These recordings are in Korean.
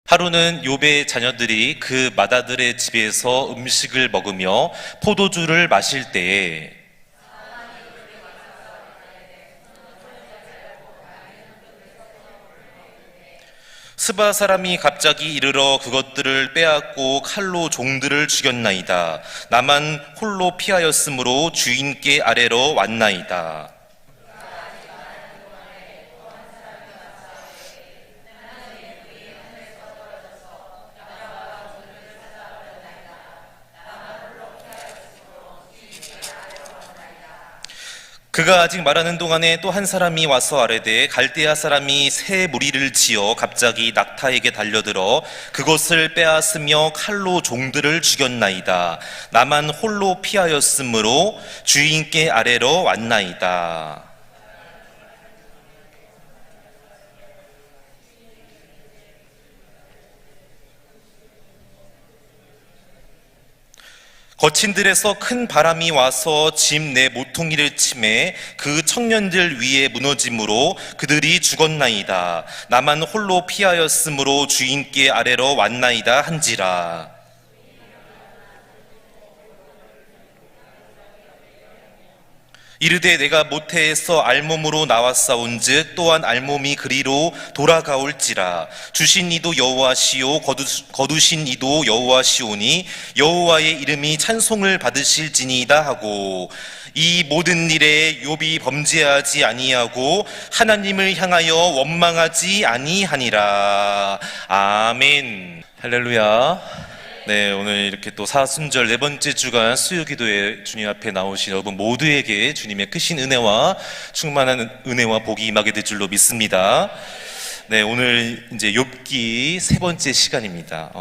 하루는 욥의 자녀들이 그 맏아들의 집에서 음식을 먹으며 포도주를 마실 때에 스바 사람이 갑자기 이르러 그것들을 빼앗고 칼로 종들을 죽였나이다. 나만 홀로 피하였으므로 주인께 아래로 왔나이다. 그가 아직 말하는 동안에 또 한 사람이 와서 아뢰되 갈대아 사람이 새 무리를 지어 갑자기 낙타에게 달려들어 그것을 빼앗으며 칼로 종들을 죽였나이다. 나만 홀로 피하였으므로 주인께 아뢰러 왔나이다. 거친 들에서 큰 바람이 와서 집 내 모퉁이를 치매 그 청년들 위에 무너짐으로 그들이 죽었나이다. 나만 홀로 피하였으므로 주인께 아래로 왔나이다 한지라. 이르되 내가 모태에서 알몸으로 나왔사온즉 또한 알몸이 그리로 돌아가올지라. 주신 이도 여호와시오 거두신 이도 여호와시오니 여호와의 이름이 찬송을 받으실지니이다 하고 이 모든 일에 욥이 범죄하지 아니하고 하나님을 향하여 원망하지 아니하니라. 아멘. 할렐루야. 네, 오늘 이렇게 또 사순절 네 번째 주간 수요기도에 주님 앞에 나오신 여러분 모두에게 주님의 크신 은혜와 충만한 은혜와 복이 임하게 될 줄로 믿습니다. 네, 오늘 이제 욥기 세 번째 시간입니다.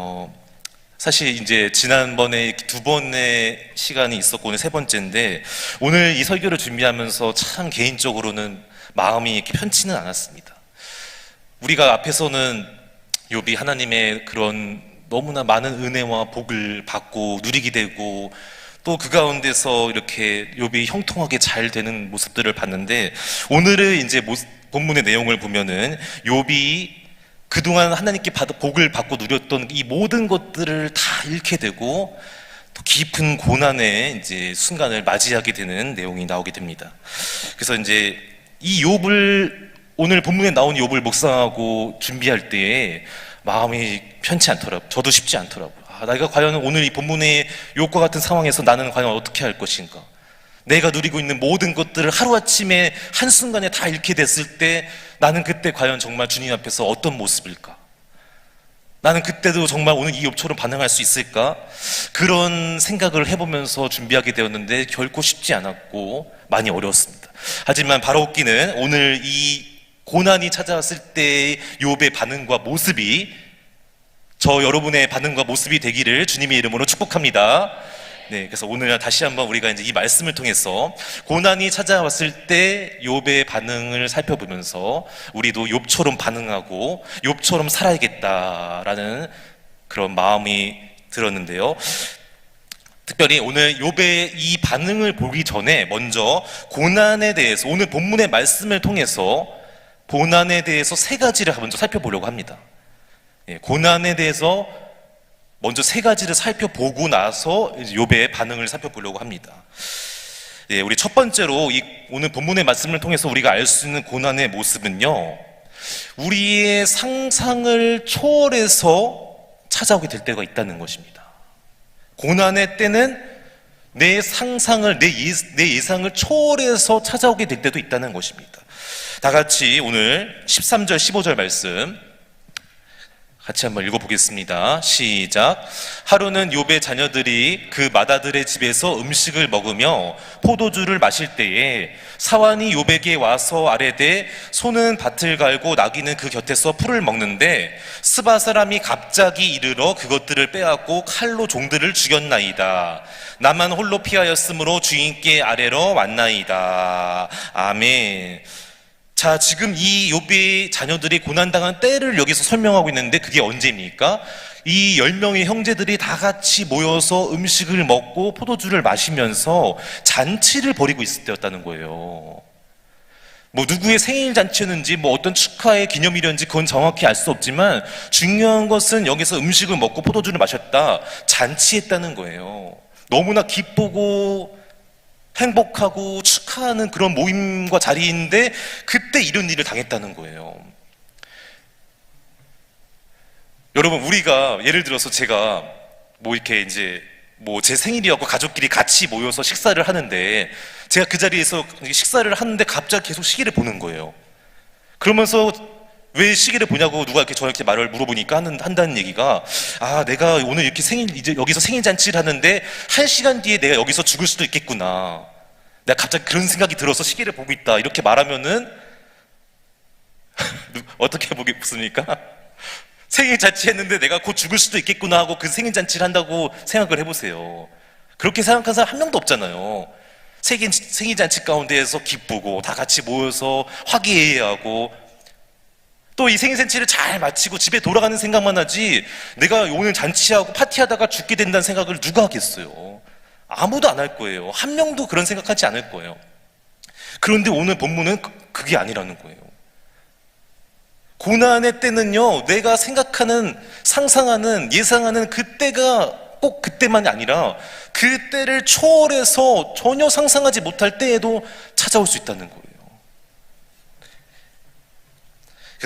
사실 이제 지난번에 두 번의 시간이 있었고 오늘 세 번째인데 오늘 이 설교를 준비하면서 참 개인적으로는 마음이 이렇게 편치는 않았습니다. 우리가 앞에서는 욥이 하나님의 그런 너무나 많은 은혜와 복을 받고 누리게 되고 또 그 가운데서 이렇게 욥이 형통하게 잘 되는 모습들을 봤는데 오늘은 이제 본문의 내용을 보면은 욥이 그동안 하나님께 복을 받고 누렸던 이 모든 것들을 다 잃게 되고 또 깊은 고난의 이제 순간을 맞이하게 되는 내용이 나오게 됩니다. 그래서 이제 이 욥을 오늘 본문에 나온 욥을 묵상하고 준비할 때에 마음이 편치 않더라고요. 저도 쉽지 않더라고요. 내가 과연 오늘 이 본문의 욥과 같은 상황에서 나는 과연 어떻게 할 것인가? 내가 누리고 있는 모든 것들을 하루아침에 한순간에 다 잃게 됐을 때 나는 그때 과연 정말 주님 앞에서 어떤 모습일까? 나는 그때도 정말 오늘 이 욥처럼 반응할 수 있을까? 그런 생각을 해보면서 준비하게 되었는데 결코 쉽지 않았고 많이 어려웠습니다. 하지만 바로옵기는 오늘 이 고난이 찾아왔을 때의 욥의 반응과 모습이 저 여러분의 반응과 모습이 되기를 주님의 이름으로 축복합니다. 네, 그래서 오늘 다시 한번 우리가 이제 이 말씀을 통해서 고난이 찾아왔을 때 욥의 반응을 살펴보면서 우리도 욥처럼 반응하고 욥처럼 살아야겠다라는 그런 마음이 들었는데요. 특별히 오늘 욥의 이 반응을 보기 전에 먼저 고난에 대해서 오늘 본문의 말씀을 통해서 고난에 대해서 세 가지를 먼저 살펴보려고 합니다. 고난에 대해서 먼저 세 가지를 살펴보고 나서 욥의 반응을 살펴보려고 합니다. 우리 첫 번째로 오늘 본문의 말씀을 통해서 우리가 알 수 있는 고난의 모습은요, 우리의 상상을 초월해서 찾아오게 될 때가 있다는 것입니다. 고난의 때는 내 상상을, 내 예상을 초월해서 찾아오게 될 때도 있다는 것입니다. 다 같이 오늘 13절, 15절 말씀 같이 한번 읽어보겠습니다. 시작. 하루는 욥의 자녀들이 그 맏아들의 집에서 음식을 먹으며 포도주를 마실 때에 사환이 욥에게 와서 아뢰되 소는 밭을 갈고 나귀는 그 곁에서 풀을 먹는데 스바 사람이 갑자기 이르러 그것들을 빼앗고 칼로 종들을 죽였나이다. 나만 홀로 피하였으므로 주인께 아뢰러 왔나이다. 아멘. 자, 지금 이 욥의 자녀들이 고난당한 때를 여기서 설명하고 있는데 그게 언제입니까? 이 10명의 형제들이 다 같이 모여서 음식을 먹고 포도주를 마시면서 잔치를 벌이고 있을 때였다는 거예요. 뭐 누구의 생일 잔치였는지 뭐 어떤 축하의 기념일이었는지 그건 정확히 알 수 없지만 중요한 것은 여기서 음식을 먹고 포도주를 마셨다, 잔치했다는 거예요. 너무나 기쁘고 행복하고 축하하는 그런 모임과 자리인데 그때 이런 일을 당했다는 거예요. 여러분, 우리가 예를 들어서 제가 뭐 이렇게 이제 뭐 제 생일이었고 가족끼리 같이 모여서 식사를 하는데 제가 그 자리에서 식사를 하는데 갑자기 계속 시계를 보는 거예요. 그러면서 왜 시계를 보냐고 누가 이렇게 저한테 말을 물어보니까 한다는 얘기가, 아, 내가 오늘 이렇게 이제 여기서 생일 잔치를 하는데 1시간 뒤에 내가 여기서 죽을 수도 있겠구나. 내가 갑자기 그런 생각이 들어서 시계를 보고 있다. 이렇게 말하면은 어떻게 보겠습니까? 생일 잔치 했는데 내가 곧 죽을 수도 있겠구나 하고 그 생일 잔치를 한다고 생각을 해보세요. 그렇게 생각한 사람 한 명도 없잖아요. 생일 잔치 가운데에서 기쁘고 다 같이 모여서 화기애애하고 또 이 생일 잔치를 잘 마치고 집에 돌아가는 생각만 하지 내가 오늘 잔치하고 파티하다가 죽게 된다는 생각을 누가 하겠어요? 아무도 안 할 거예요. 한 명도 그런 생각하지 않을 거예요. 그런데 오늘 본문은 그게 아니라는 거예요. 고난의 때는요, 내가 생각하는, 상상하는, 예상하는 그때가 꼭 그때만이 아니라 그때를 초월해서 전혀 상상하지 못할 때에도 찾아올 수 있다는 거예요.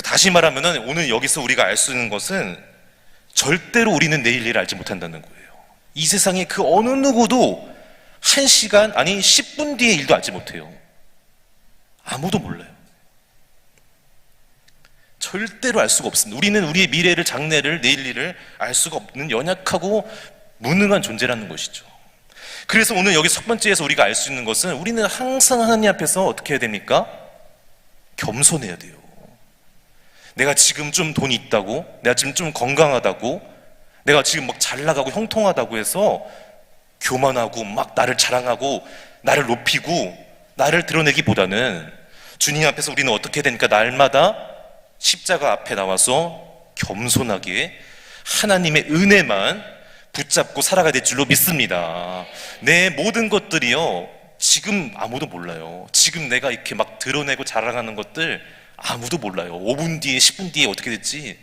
다시 말하면 오늘 여기서 우리가 알 수 있는 것은 절대로 우리는 내일 일을 알지 못한다는 거예요. 이 세상에 그 어느 누구도 1시간, 아니 10분 뒤의 일도 알지 못해요. 아무도 몰라요. 절대로 알 수가 없습니다. 우리는 우리의 미래를, 장래를, 내일 일을 알 수가 없는 연약하고 무능한 존재라는 것이죠. 그래서 오늘 여기 첫 번째에서 우리가 알 수 있는 것은 우리는 항상 하나님 앞에서 어떻게 해야 됩니까? 겸손해야 돼요. 내가 지금 좀 돈이 있다고, 내가 지금 좀 건강하다고, 내가 지금 막 잘 나가고 형통하다고 해서 교만하고 막 나를 자랑하고 나를 높이고 나를 드러내기보다는 주님 앞에서 우리는 어떻게 해야 되니까 날마다 십자가 앞에 나와서 겸손하게 하나님의 은혜만 붙잡고 살아가야 될 줄로 믿습니다. 내 모든 것들이요, 지금 아무도 몰라요. 지금 내가 이렇게 막 드러내고 자랑하는 것들 아무도 몰라요. 5분 뒤에 10분 뒤에 어떻게 될지.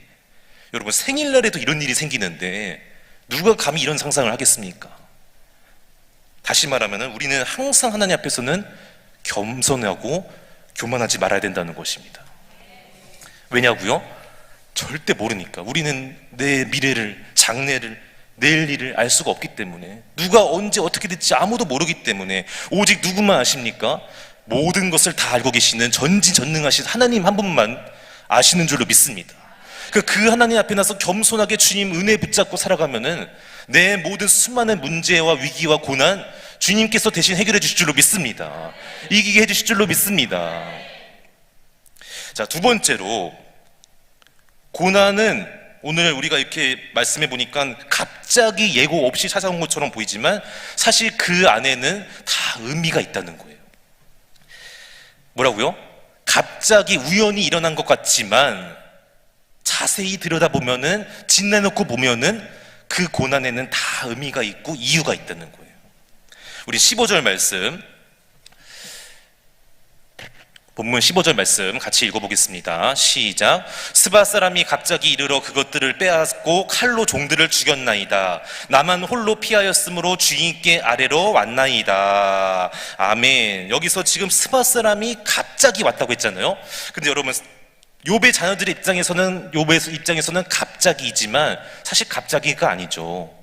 여러분, 생일날에도 이런 일이 생기는데 누가 감히 이런 상상을 하겠습니까? 다시 말하면 우리는 항상 하나님 앞에서는 겸손하고 교만하지 말아야 된다는 것입니다. 왜냐고요? 절대 모르니까. 우리는 내 미래를, 장래를, 내일 일을 알 수가 없기 때문에, 누가 언제 어떻게 될지 아무도 모르기 때문에 오직 누구만 아십니까? 모든 것을 다 알고 계시는 전지전능하신 하나님 한 분만 아시는 줄로 믿습니다. 그 하나님 앞에 나서 겸손하게 주님 은혜 붙잡고 살아가면은 내 모든 수많은 문제와 위기와 고난 주님께서 대신 해결해 주실 줄로 믿습니다. 이기게 해주실 줄로 믿습니다. 자, 두 번째로, 고난은 오늘 우리가 이렇게 말씀해 보니까 갑자기 예고 없이 찾아온 것처럼 보이지만 사실 그 안에는 다 의미가 있다는 거예요. 뭐라고요? 갑자기 우연히 일어난 것 같지만 자세히 들여다보면은, 짓내놓고 보면은 그 고난에는 다 의미가 있고 이유가 있다는 거예요. 우리 15절 말씀, 본문 15절 말씀 같이 읽어보겠습니다. 시작. 스바 사람이 갑자기 이르러 그것들을 빼앗고 칼로 종들을 죽였나이다. 나만 홀로 피하였으므로 주인께 아래로 왔나이다. 아멘. 여기서 지금 스바 사람이 갑자기 왔다고 했잖아요. 근데 여러분, 욥의 자녀들의 욥의 입장에서는 갑자기이지만 사실 갑자기가 아니죠.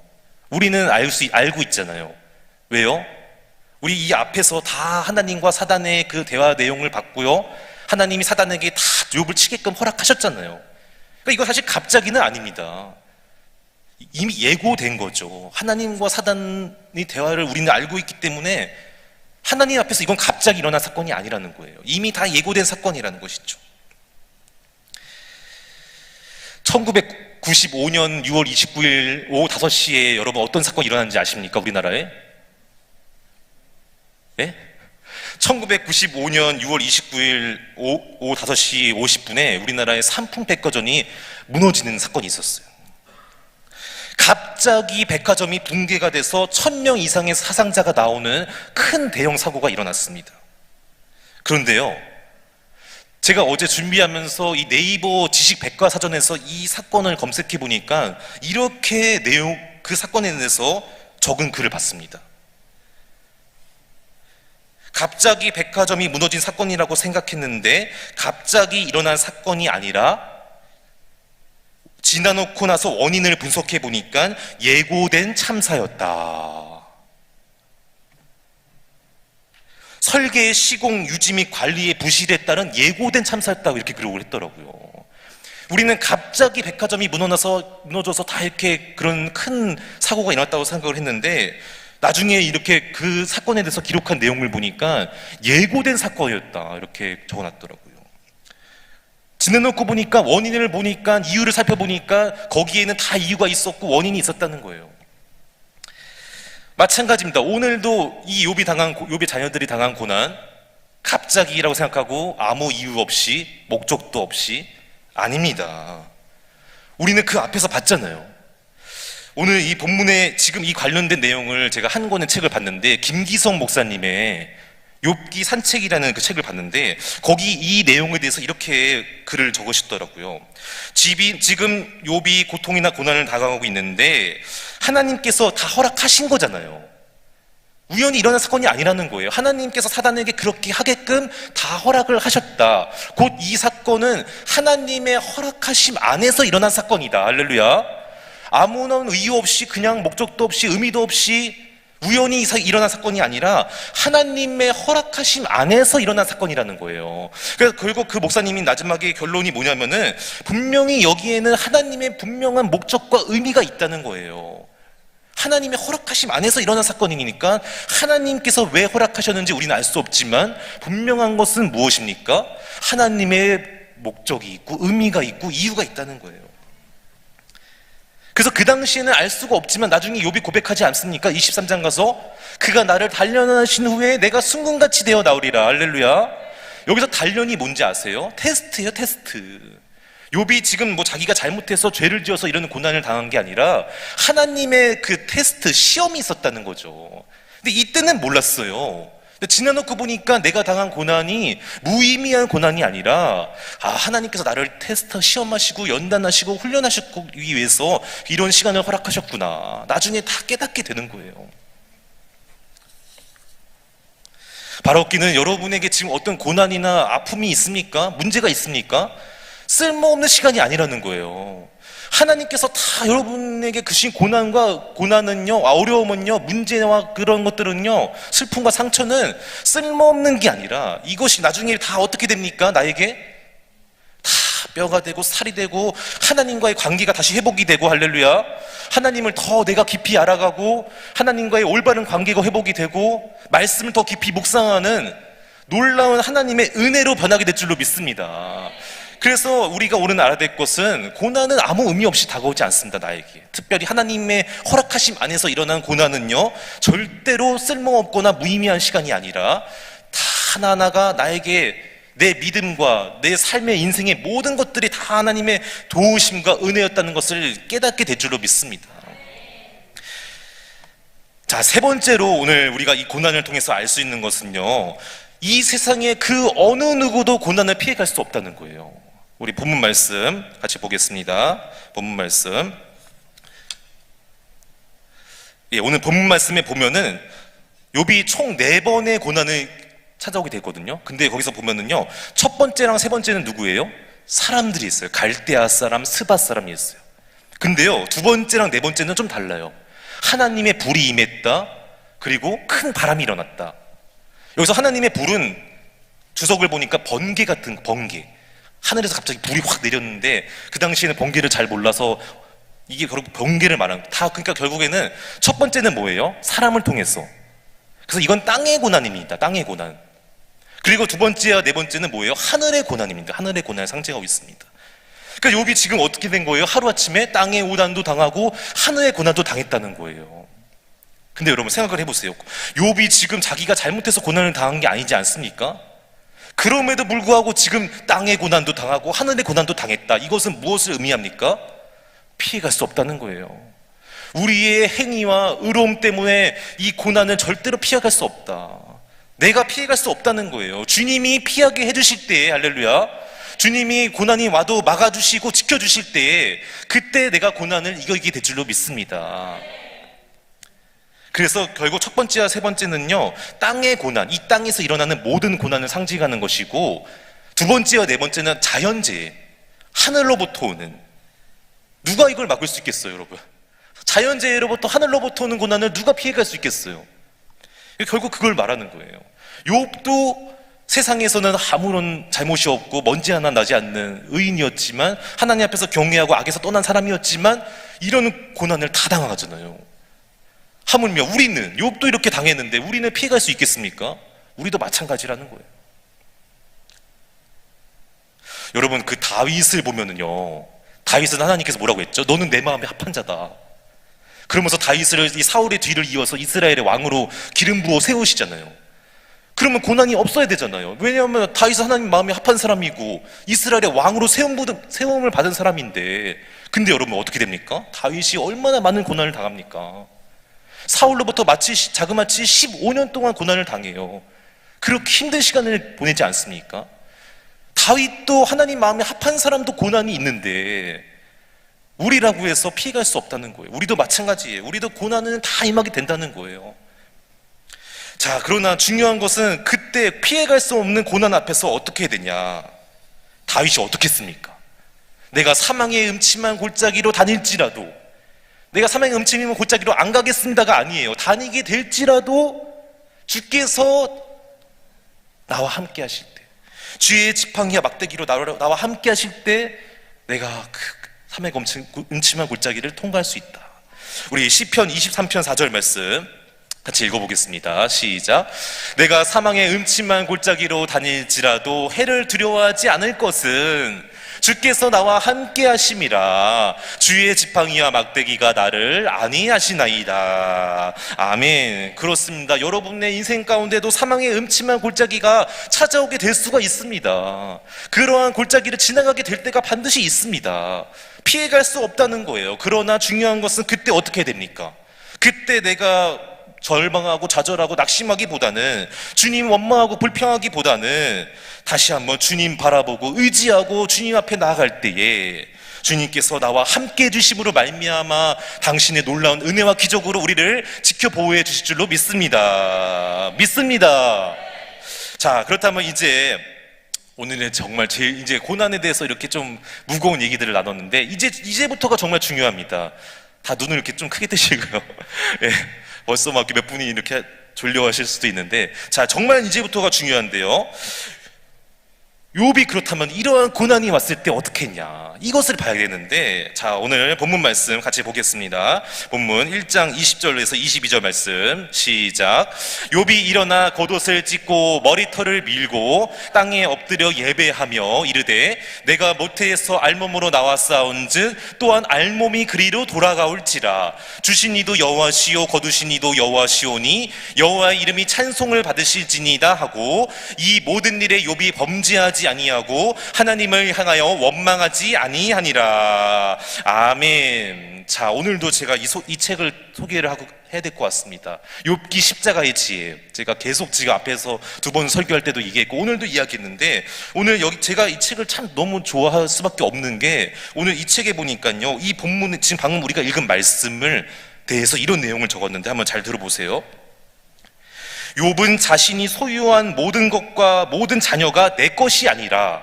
우리는 알고 있잖아요. 왜요? 우리 이 앞에서 다 하나님과 사단의 그 대화 내용을 봤고요, 하나님이 사단에게 다 욥을 치게끔 허락하셨잖아요. 그러니까 이거 사실 갑자기는 아닙니다. 이미 예고된 거죠. 하나님과 사단의 대화를 우리는 알고 있기 때문에 하나님 앞에서 이건 갑자기 일어난 사건이 아니라는 거예요. 이미 다 예고된 사건이라는 것이죠. 1995년 6월 29일 오후 5시에 여러분 어떤 사건이 일어났는지 아십니까? 우리나라에? 예? 1995년 6월 29일 오후 5시 50분에 우리나라의 삼풍백화점이 무너지는 사건이 있었어요. 갑자기 백화점이 붕괴가 돼서 1000명 이상의 사상자가 나오는 큰 대형 사고가 일어났습니다. 그런데요, 제가 어제 준비하면서 이 네이버 지식 백과사전에서 이 사건을 검색해 보니까 이렇게 그 사건에 대해서 적은 글을 봤습니다. 갑자기 백화점이 무너진 사건이라고 생각했는데 갑자기 일어난 사건이 아니라 지나놓고 나서 원인을 분석해 보니까 예고된 참사였다. 설계의 시공, 유지 및 관리의 부실에 따른 예고된 참사였다고 이렇게 기록을 했더라고요. 우리는 갑자기 백화점이 무너져서 다 이렇게 그런 큰 사고가 일어났다고 생각을 했는데 나중에 이렇게 그 사건에 대해서 기록한 내용을 보니까 예고된 사건이었다 이렇게 적어놨더라고요. 지내놓고 보니까 원인을 보니까 이유를 살펴보니까 거기에는 다 이유가 있었고 원인이 있었다는 거예요. 마찬가지입니다. 오늘도 이 욥의 자녀들이 당한 고난 갑자기라고 생각하고 아무 이유 없이 목적도 없이 아닙니다. 우리는 그 앞에서 봤잖아요. 오늘 이 본문에 지금 이 관련된 내용을 제가 한 권의 책을 봤는데 김기성 목사님의 욥기 산책이라는 그 책을 봤는데 거기 이 내용에 대해서 이렇게 글을 적으셨더라고요. 지금 욥이 고통이나 고난을 당하고 있는데 하나님께서 다 허락하신 거잖아요. 우연히 일어난 사건이 아니라는 거예요. 하나님께서 사단에게 그렇게 하게끔 다 허락을 하셨다. 곧 이 사건은 하나님의 허락하심 안에서 일어난 사건이다. 할렐루야. 아무런 이유 없이 그냥 목적도 없이 의미도 없이 우연히 일어난 사건이 아니라 하나님의 허락하심 안에서 일어난 사건이라는 거예요. 그래서 결국 그 목사님이 마지막에 결론이 뭐냐면은 분명히 여기에는 하나님의 분명한 목적과 의미가 있다는 거예요. 하나님의 허락하심 안에서 일어난 사건이니까 하나님께서 왜 허락하셨는지 우리는 알 수 없지만 분명한 것은 무엇입니까? 하나님의 목적이 있고 의미가 있고 이유가 있다는 거예요. 그래서 그 당시에는 알 수가 없지만 나중에 욥이 고백하지 않습니까? 23장 가서 그가 나를 단련하신 후에 내가 순금같이 되어 나오리라. 할렐루야. 여기서 단련이 뭔지 아세요? 테스트예요, 테스트. 욥이 지금 뭐 자기가 잘못해서 죄를 지어서 이런 고난을 당한 게 아니라 하나님의 그 테스트, 시험이 있었다는 거죠. 근데 이때는 몰랐어요. 근데 지나놓고 보니까 내가 당한 고난이 무의미한 고난이 아니라 하나님께서 나를 테스트 시험하시고 연단하시고 훈련하시기 위해서 이런 시간을 허락하셨구나. 나중에 다 깨닫게 되는 거예요. 바로기는 여러분에게 지금 어떤 고난이나 아픔이 있습니까? 문제가 있습니까? 쓸모없는 시간이 아니라는 거예요. 하나님께서 다 여러분에게 주신 고난은요, 어려움은요, 문제와 그런 것들은요, 슬픔과 상처는 쓸모없는 게 아니라 이것이 나중에 다 어떻게 됩니까? 나에게 다 뼈가 되고 살이 되고 하나님과의 관계가 다시 회복이 되고 할렐루야. 하나님을 더 내가 깊이 알아가고 하나님과의 올바른 관계가 회복이 되고 말씀을 더 깊이 묵상하는 놀라운 하나님의 은혜로 변하게 될 줄로 믿습니다. 그래서 우리가 오늘 알아야 될 것은 고난은 아무 의미 없이 다가오지 않습니다. 나에게 특별히 하나님의 허락하심 안에서 일어난 고난은요 절대로 쓸모없거나 무의미한 시간이 아니라 다 하나하나가 나에게 내 믿음과 내 삶의 인생의 모든 것들이 다 하나님의 도우심과 은혜였다는 것을 깨닫게 될 줄로 믿습니다. 자, 세 번째로 오늘 우리가 이 고난을 통해서 알 수 있는 것은요, 이 세상에 그 어느 누구도 고난을 피해갈 수 없다는 거예요. 우리 본문 말씀 같이 보겠습니다. 본문 말씀. 오늘 본문 말씀에 보면은 욥이 총 4번의 고난을 찾아오게 되거든요. 근데 거기서 보면은요, 첫 번째랑 세 번째는 누구예요? 사람들이 있어요. 갈대아 사람, 스바 사람이 있어요. 근데요, 두 번째랑 네 번째는 좀 달라요. 하나님의 불이 임했다. 그리고 큰 바람이 일어났다. 여기서 하나님의 불은 주석을 보니까 번개 같은 번개. 하늘에서 갑자기 불이 확 내렸는데 그 당시에는 번개를 잘 몰라서 이게 결국 번개를 말하는 다. 그러니까 결국에는 첫 번째는 뭐예요? 사람을 통해서. 그래서 이건 땅의 고난입니다. 땅의 고난. 그리고 두 번째와 네 번째는 뭐예요? 하늘의 고난입니다. 하늘의 고난을 상징하고 있습니다. 그러니까 욥이 지금 어떻게 된 거예요? 하루아침에 땅의 고난도 당하고 하늘의 고난도 당했다는 거예요. 근데 여러분 생각을 해보세요. 욥이 지금 자기가 잘못해서 고난을 당한 게 아니지 않습니까? 그럼에도 불구하고 지금 땅의 고난도 당하고 하늘의 고난도 당했다. 이것은 무엇을 의미합니까? 피해갈 수 없다는 거예요. 우리의 행위와 의로움 때문에 이 고난은 절대로 피해갈 수 없다. 내가 피해갈 수 없다는 거예요. 주님이 피하게 해주실 때, 할렐루야, 주님이 고난이 와도 막아주시고 지켜주실 때, 그때 내가 고난을 이기게 될 줄로 믿습니다. 그래서 결국 첫 번째와 세 번째는요, 땅의 고난, 이 땅에서 일어나는 모든 고난을 상징하는 것이고, 두 번째와 네 번째는 자연재해, 하늘로부터 오는, 누가 이걸 막을 수 있겠어요, 여러분? 자연재해로부터 하늘로부터 오는 고난을 누가 피해갈 수 있겠어요? 결국 그걸 말하는 거예요. 욥도 세상에서는 아무런 잘못이 없고 먼지 하나 나지 않는 의인이었지만, 하나님 앞에서 경외하고 악에서 떠난 사람이었지만 이런 고난을 다 당하잖아요. 하물며 우리는, 욥도 이렇게 당했는데 우리는 피해갈 수 있겠습니까? 우리도 마찬가지라는 거예요. 여러분, 그 다윗을 보면은요, 다윗은 하나님께서 뭐라고 했죠? 너는 내 마음에 합한 자다. 그러면서 다윗을 이 사울의 뒤를 이어서 이스라엘의 왕으로 기름 부어 세우시잖아요. 그러면 고난이 없어야 되잖아요. 왜냐하면 다윗은 하나님 마음에 합한 사람이고 이스라엘의 왕으로 세움을 받은 사람인데, 근데 여러분 어떻게 됩니까? 다윗이 얼마나 많은 고난을 당합니까? 사울로부터 자그마치 15년 동안 고난을 당해요. 그렇게 힘든 시간을 보내지 않습니까? 다윗도 하나님 마음에 합한 사람도 고난이 있는데 우리라고 해서 피해갈 수 없다는 거예요. 우리도 마찬가지예요. 우리도 고난은 다 임하게 된다는 거예요. 자, 그러나 중요한 것은 그때 피해갈 수 없는 고난 앞에서 어떻게 해야 되냐. 다윗이 어떻게 했습니까? 내가 사망의 음침한 골짜기로 다닐지라도, 내가 사망의 음침한 골짜기로 안 가겠습니다가 아니에요. 다니게 될지라도 주께서 나와 함께 하실 때, 주의 지팡이와 막대기로 나와 함께 하실 때 내가 그 사망의 음침한 골짜기를 통과할 수 있다. 우리 시편 23편 4절 말씀 같이 읽어보겠습니다. 시작. 내가 사망의 음침한 골짜기로 다닐지라도 해를 두려워하지 않을 것은 주께서 나와 함께 하심이라. 주의 지팡이와 막대기가 나를 안위하시나이다. 아멘. 그렇습니다. 여러분의 인생 가운데도 사망의 음침한 골짜기가 찾아오게 될 수가 있습니다. 그러한 골짜기를 지나가게 될 때가 반드시 있습니다. 피해갈 수 없다는 거예요. 그러나 중요한 것은 그때 어떻게 해야 됩니까? 그때 내가 절망하고 좌절하고 낙심하기보다는, 주님 원망하고 불평하기보다는 다시 한번 주님 바라보고 의지하고 주님 앞에 나아갈 때에 주님께서 나와 함께 해주심으로 말미암아 당신의 놀라운 은혜와 기적으로 우리를 지켜 보호해 주실 줄로 믿습니다. 자, 그렇다면 이제 오늘은 정말 제일 이제 고난에 대해서 이렇게 좀 무거운 얘기들을 나눴는데, 이제부터가 정말 중요합니다. 다 눈을 이렇게 좀 크게 뜨시고요. 예, 벌써 막 몇 분이 이렇게 졸려하실 수도 있는데, 자, 정말 이제부터가 중요한데요. 욥이 그렇다면 이러한 고난이 왔을 때 어떻게 했냐, 이것을 봐야 되는데, 자, 오늘 본문 말씀 같이 보겠습니다. 본문 1장 20절에서 22절 말씀 시작. 욥이 일어나 겉옷을 찢고 머리털을 밀고 땅에 엎드려 예배하며 이르되 내가 모태에서 알몸으로 나와 싸운즉 또한 알몸이 그리로 돌아가올지라. 주신 이도 여호와시오 거두신 이도 여호와시오니 여호와의 이름이 찬송을 받으실지니이다 하고, 이 모든 일에 욥이 범죄하지 아니하고 하나님을 향하여 원망하지 아니하니라. 아멘. 자, 오늘도 제가 이 책을 소개를 하고 해야 될 것 같습니다. 욥기 십자가의 지혜. 제가 계속 지금 앞에서 두 번 설교할 때도 얘기했고 오늘도 이야기했는데, 오늘 여기 제가 이 책을 참 너무 좋아할 수밖에 없는 게, 오늘 이 책에 보니까요, 이 본문에 지금 방금 우리가 읽은 말씀을 대해서 이런 내용을 적었는데 한번 잘 들어보세요. 욥은 자신이 소유한 모든 것과 모든 자녀가 내 것이 아니라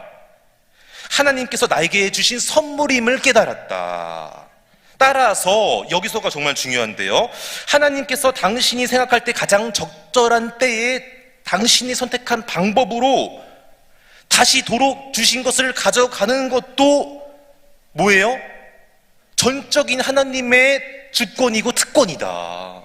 하나님께서 나에게 주신 선물임을 깨달았다. 따라서 여기서가 정말 중요한데요, 하나님께서 당신이 생각할 때 가장 적절한 때에 당신이 선택한 방법으로 다시 도록 주신 것을 가져가는 것도 뭐예요? 전적인 하나님의 주권이고 특권이다.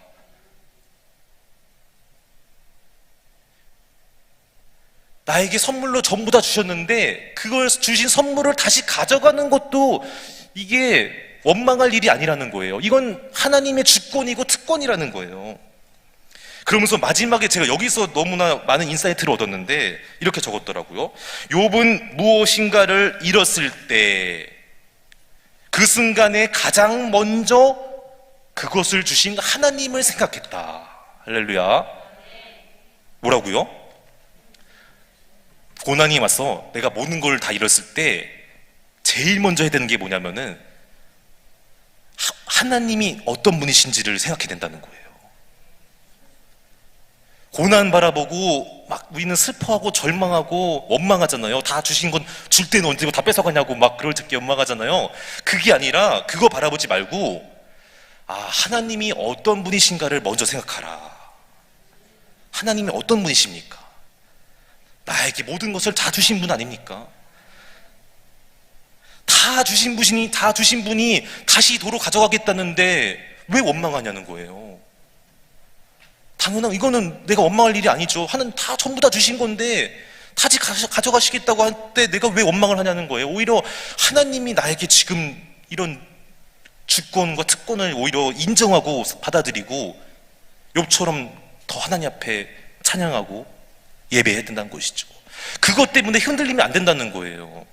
나에게 선물로 전부 다 주셨는데 그걸 주신 선물을 다시 가져가는 것도 이게 원망할 일이 아니라는 거예요. 이건 하나님의 주권이고 특권이라는 거예요. 그러면서 마지막에 제가 여기서 너무나 많은 인사이트를 얻었는데 이렇게 적었더라고요. 욥은 무엇인가를 잃었을 때 그 순간에 가장 먼저 그것을 주신 하나님을 생각했다. 할렐루야. 뭐라고요? 고난이 와서 내가 모든 걸 다 잃었을 때 제일 먼저 해야 되는 게 뭐냐면은 하나님이 어떤 분이신지를 생각해야 된다는 거예요. 고난 바라보고 막 우리는 슬퍼하고 절망하고 원망하잖아요. 다 주신 건 줄 때는 언제고 다 뺏어가냐고 막 그럴 적에 원망하잖아요. 그게 아니라 그거 바라보지 말고 하나님이 어떤 분이신가를 먼저 생각하라. 하나님이 어떤 분이십니까? 나에게 모든 것을 다 주신 분 아닙니까? 다 주신 분이 다시 도로 가져가겠다는데 왜 원망하냐는 거예요. 당연한 이거는 내가 원망할 일이 아니죠. 하나님 전부 다 주신 건데 다시 가져가시겠다고 할 때 내가 왜 원망을 하냐는 거예요. 오히려 하나님이 나에게 지금 이런 주권과 특권을 오히려 인정하고 받아들이고 욥처럼 더 하나님 앞에 찬양하고 예배해야 된다는 것이죠. 그것 때문에 흔들리면 안 된다는 거예요.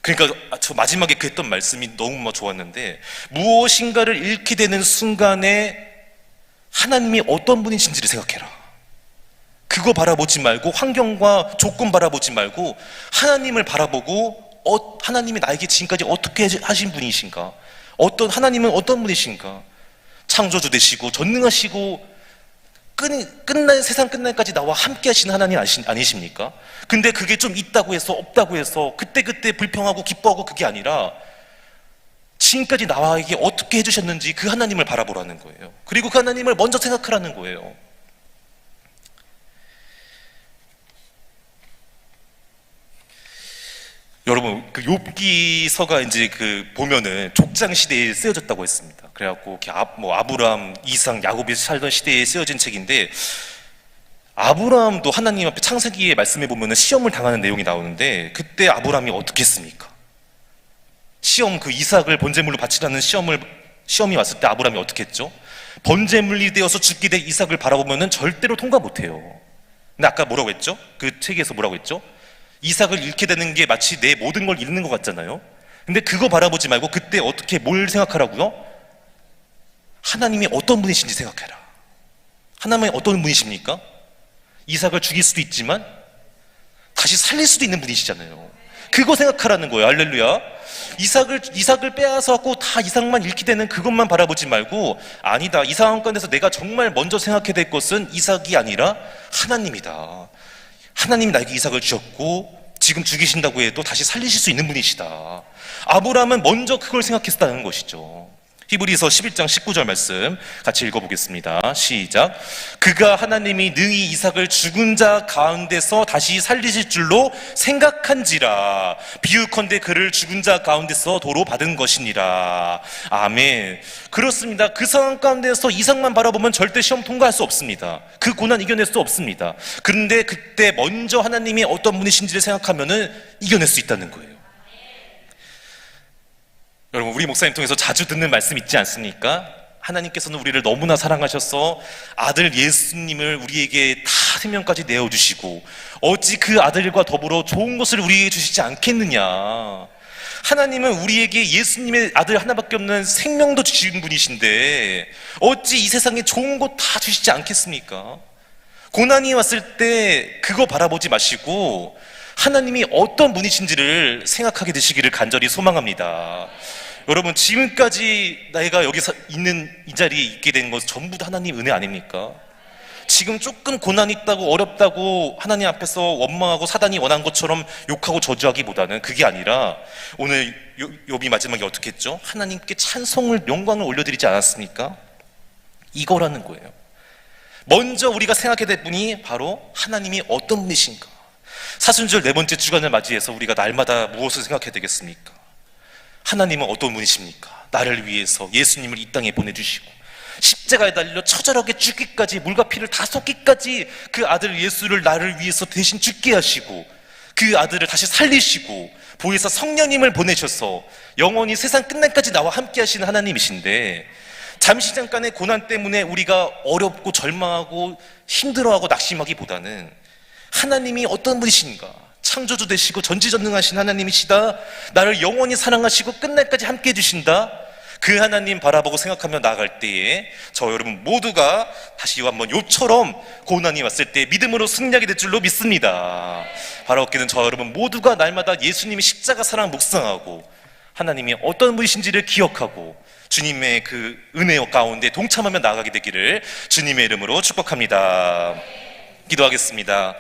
그러니까 저 마지막에 그 했던 말씀이 너무 좋았는데, 무엇인가를 잃게 되는 순간에 하나님이 어떤 분이신지를 생각해라. 그거 바라보지 말고 환경과 조건 바라보지 말고 하나님을 바라보고 하나님이 나에게 지금까지 어떻게 하신 분이신가, 하나님은 어떤 분이신가, 창조주 되시고 전능하시고 세상 끝날까지 나와 함께 하시는 하나님 아니십니까? 근데 그게 좀 있다고 해서 없다고 해서 그때그때 불평하고 기뻐하고 그게 아니라 지금까지 나에게 어떻게 해주셨는지 그 하나님을 바라보라는 거예요. 그리고 그 하나님을 먼저 생각하라는 거예요. 여러분, 그 욥기서가 이제 보면은 족장 시대에 쓰여졌다고 했습니다. 그래갖고 아브라함, 이삭, 야곱이 살던 시대에 쓰여진 책인데, 아브라함도 하나님 앞에 창세기에 말씀해 보면은 시험을 당하는 내용이 나오는데, 그때 아브라함이 어떻게 했습니까? 이삭을 번제물로 바치라는 시험이 왔을 때 아브라함이 어떻게 했죠? 번제물이 되어서 죽게 된 이삭을 바라보면은 절대로 통과 못해요. 근데 아까 뭐라고 했죠? 그 책에서 뭐라고 했죠? 이삭을 잃게 되는 게 마치 내 모든 걸 잃는 것 같잖아요. 근데 그거 바라보지 말고 그때 뭘 생각하라고요? 하나님이 어떤 분이신지 생각해라. 하나님이 어떤 분이십니까? 이삭을 죽일 수도 있지만 다시 살릴 수도 있는 분이시잖아요. 그거 생각하라는 거예요. 할렐루야. 이삭을 빼앗아 갖고 다 이삭만 잃게 되는 그것만 바라보지 말고, 아니다, 이 상황 가운데서 내가 정말 먼저 생각해야 될 것은 이삭이 아니라 하나님이다. 하나님이 나에게 이삭을 주셨고 지금 죽이신다고 해도 다시 살리실 수 있는 분이시다. 아브라함은 먼저 그걸 생각했다는 것이죠. 히브리서 11장 19절 말씀 같이 읽어보겠습니다. 시작. 그가 하나님이 능히 이삭을 죽은 자 가운데서 다시 살리실 줄로 생각한지라 비유컨대 그를 죽은 자 가운데서 도로 받은 것이니라. 아멘. 그렇습니다. 그 상황 가운데서 이삭만 바라보면 절대 시험 통과할 수 없습니다. 그 고난 이겨낼 수 없습니다. 그런데 그때 먼저 하나님이 어떤 분이신지를 생각하면은 이겨낼 수 있다는 거예요. 여러분, 우리 목사님 통해서 자주 듣는 말씀 있지 않습니까? 하나님께서는 우리를 너무나 사랑하셔서 아들 예수님을 우리에게 다 생명까지 내어주시고 어찌 그 아들과 더불어 좋은 것을 우리에게 주시지 않겠느냐. 하나님은 우리에게 예수님의 아들 하나밖에 없는 생명도 주신 분이신데 어찌 이 세상에 좋은 것 다 주시지 않겠습니까? 고난이 왔을 때 그거 바라보지 마시고 하나님이 어떤 분이신지를 생각하게 되시기를 간절히 소망합니다. 여러분, 지금까지 내가 여기서 있는 이 자리에 있게 된 것은 전부 다 하나님 은혜 아닙니까? 지금 조금 고난이 있다고 어렵다고 하나님 앞에서 원망하고 사단이 원한 것처럼 욕하고 저주하기보다는 그게 아니라 오늘 욥이 마지막에 어떻게 했죠? 하나님께 찬송을 영광을 올려드리지 않았습니까? 이거라는 거예요. 먼저 우리가 생각해야 될 분이 바로 하나님이 어떤 분이신가. 사순절 4번째 주간을 맞이해서 우리가 날마다 무엇을 생각해야 되겠습니까? 하나님은 어떤 분이십니까? 나를 위해서 예수님을 이 땅에 보내주시고 십자가에 달려 처절하게 죽기까지, 물과 피를 다 쏟기까지 그 아들 예수를 나를 위해서 대신 죽게 하시고 그 아들을 다시 살리시고 보혜사 성령님을 보내셔서 영원히 세상 끝날까지 나와 함께 하시는 하나님이신데, 잠시 잠깐의 고난 때문에 우리가 어렵고 절망하고 힘들어하고 낙심하기보다는 하나님이 어떤 분이신가, 창조주 되시고 전지전능하신 하나님이시다, 나를 영원히 사랑하시고 끝날까지 함께 해주신다, 그 하나님 바라보고 생각하며 나아갈 때에 저 여러분 모두가 다시 한번 욥처럼 고난이 왔을 때 믿음으로 승리하게 될 줄로 믿습니다. 바라옵기는 저 여러분 모두가 날마다 예수님의 십자가 사랑 묵상하고 하나님이 어떤 분이신지를 기억하고 주님의 그 은혜 가운데 동참하며 나아가게 되기를 주님의 이름으로 축복합니다. 기도하겠습니다.